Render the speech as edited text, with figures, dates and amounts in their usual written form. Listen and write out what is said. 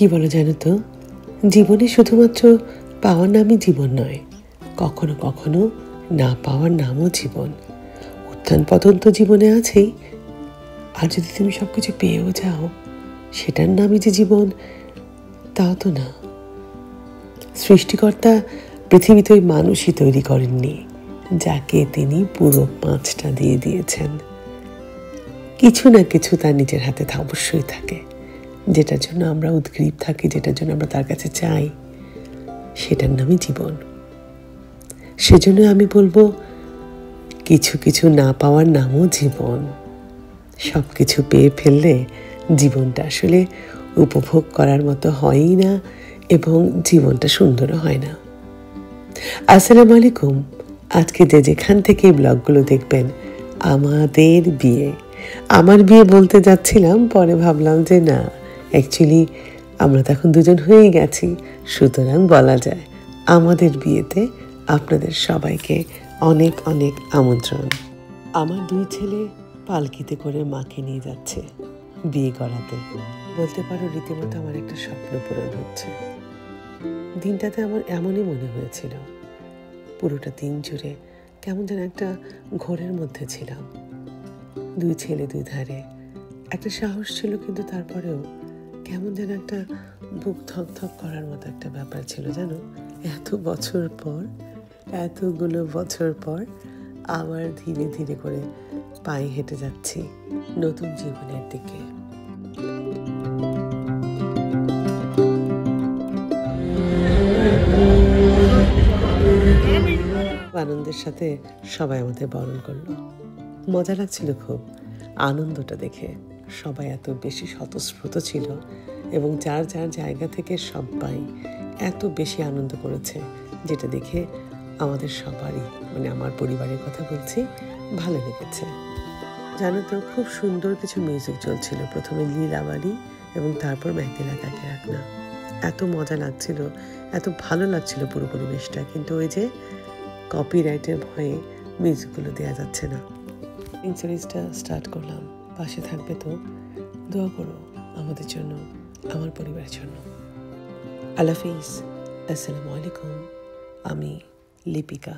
কি বলো জানো তো, জীবনে শুধুমাত্র পাওয়ার নামই জীবন নয়, কখনো কখনো না পাওয়ার নামও জীবন। উত্থান পতন তো জীবনে আছেই, আর যদি তুমি সবকিছু পেয়েও যাও সেটার নামই যে জীবন তাও তো না। সৃষ্টিকর্তা পৃথিবীতে ওই মানুষই তৈরি করেননি যাকে তিনি পুরো 5টা দিয়ে দিয়েছেন। কিছু না কিছু তার নিজের হাতে অবশ্যই থাকে, যেটার জন্য আমরা উদ্গ্রীব থাকি, যেটার জন্য আমরা তার কাছে চাই, সেটার নামই জীবন। সেজন্য আমি বলবো, কিছু কিছু না পাওয়ার নামও জীবন। সব কিছু পেয়ে ফেললে জীবনটা আসলে উপভোগ করার মতো হয়ই না, এবং জীবনটা সুন্দরও হয় না। আসসালামু আলাইকুম। আজকে যে যেখান থেকে এই ব্লগগুলো দেখবেন, আমার বিয়ে বলতে যাচ্ছিলাম, পরে ভাবলাম যে না, অ্যাকচুয়ালি আমরা তো এখন দুজন হয়েই গেছি, সুতরাং বলা যায় আমাদের বিয়েতে আপনাদের সবাইকে অনেক অনেক আমন্ত্রণ। আমার 2 ছেলে পালকিতে করে মাকে নিয়ে যাচ্ছে বিয়ে করাতে। বলতে পারো রীতিমতো আমার একটা স্বপ্ন পূরণ হচ্ছে। দিনটাতে আমার এমনই মনে হয়েছিল, পুরোটা দিন জুড়ে কেমন যেন একটা ঘোরের মধ্যে ছিলাম। 2 ছেলে 2 ধারে, একটা সাহস ছিল, কিন্তু তারপরেও কেমন যেন একটা বুক ধক করার মতো একটা ব্যাপার ছিল জানো। এতগুলো বছর পর আবার ধীরে ধীরে করে পায়ে হেঁটে যাচ্ছি নতুন জীবনের দিকে। আনন্দের সাথে সবাই আমাদের বরণ করলো, মজা লাগছিল খুব। আনন্দটা দেখে সবাই এত বেশি স্বতঃস্ফূর্ত ছিল, এবং যার যার জায়গা থেকে সবাই এত বেশি আনন্দ করেছে, যেটা দেখে আমাদের সবারই, মানে আমার পরিবারের কথা বলছি, ভালো লেগেছে। জানো তো, খুব সুন্দর কিছু মিউজিক চলছিল, প্রথমে লীলাবাড়ি এবং তারপর মেঘদিলা কাকে রাখনা। এত মজা লাগছিল, এত ভালো লাগছিল পুরো পরিবেশটা, কিন্তু ওই যে কপিরাইটের ভয়ে মিউজিকগুলো দেওয়া যাচ্ছে না। সিরিজটা স্টার্ট করলাম, পাশে থাকবে তো? দোয়া করো আমাদের জন্য, আমার পরিবারের জন্য। আল্লাহ হাফিজ। আসসালামু আলাইকুম। আমি লিপিকা।